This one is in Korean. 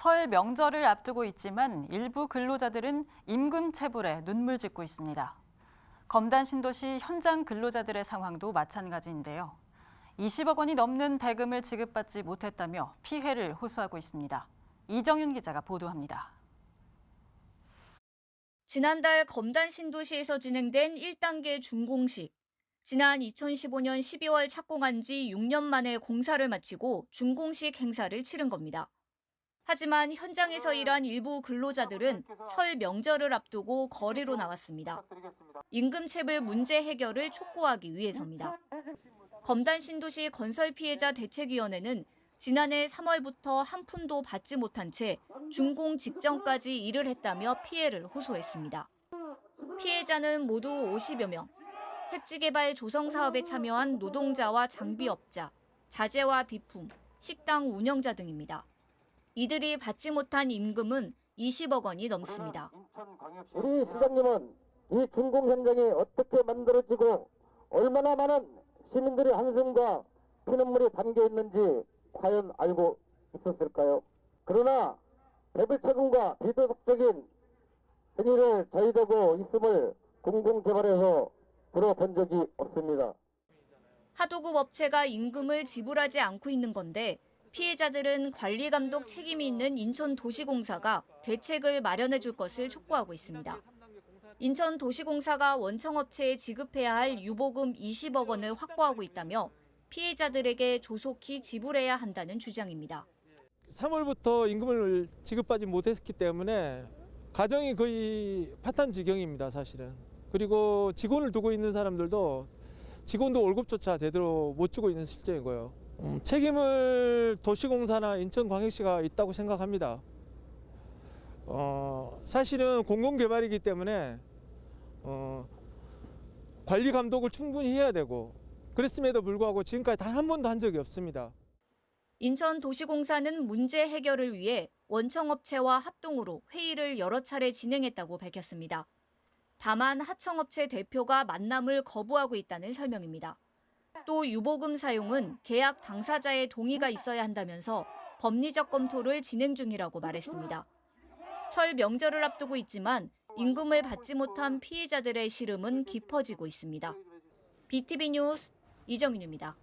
설 명절을 앞두고 있지만 일부 근로자들은 임금 체불에 눈물 짓고 있습니다. 검단 신도시 현장 근로자들의 상황도 마찬가지인데요. 20억 원이 넘는 대금을 지급받지 못했다며 피해를 호소하고 있습니다. 이정윤 기자가 보도합니다. 지난달 검단 신도시에서 진행된 1단계 준공식. 지난 2015년 12월 착공한 지 6년 만에 공사를 마치고 준공식 행사를 치른 겁니다. 하지만 현장에서 일한 일부 근로자들은 설 명절을 앞두고 거리로 나왔습니다. 임금체불 문제 해결을 촉구하기 위해서입니다. 검단 신도시 건설 피해자 대책위원회는 지난해 3월부터 한 푼도 받지 못한 채 준공 직전까지 일을 했다며 피해를 호소했습니다. 피해자는 모두 50여 명. 택지개발 조성사업에 참여한 노동자와 장비업자, 자재와 비품, 식당 운영자 등입니다. 이들이 받지 못한 임금은 20억 원이 넘습니다. 우리 시장님은 이 준공 현장이 어떻게 만들어지고 얼마나 많은 시민들의 한숨과 피눈물이 담겨 있는지 과연 알고 있었을까요? 그러나 배불채금과 비도덕적인 행위를 저지르고 있음을 공공개발에서 들어본 적이 없습니다. 하도급 업체가 임금을 지불하지 않고 있는 건데 피해자들은 관리감독 책임이 있는 인천도시공사가 대책을 마련해 줄 것을 촉구하고 있습니다. 인천도시공사가 원청업체에 지급해야 할 유보금 20억 원을 확보하고 있다며 피해자들에게 조속히 지불해야 한다는 주장입니다. 3월부터 임금을 지급받지 못했기 때문에 가정이 거의 파탄 지경입니다, 사실은. 그리고 직원을 두고 있는 사람들도 직원도 월급조차 제대로 못 주고 있는 실정이고요. 책임을 도시공사나 인천광역시가 있다고 생각합니다. 사실은 공공개발이기 때문에 관리 감독을 충분히 해야 되고 그랬음에도 불구하고 지금까지 단 한 번도 한 적이 없습니다. 인천도시공사는 문제 해결을 위해 원청업체와 합동으로 회의를 여러 차례 진행했다고 밝혔습니다. 다만 하청업체 대표가 만남을 거부하고 있다는 설명입니다. 또 유보금 사용은 계약 당사자의 동의가 있어야 한다면서 법리적 검토를 진행 중이라고 말했습니다. 설 명절을 앞두고 있지만 임금을 받지 못한 피해자들의 시름은 깊어지고 있습니다. BTV 뉴스 이정윤입니다.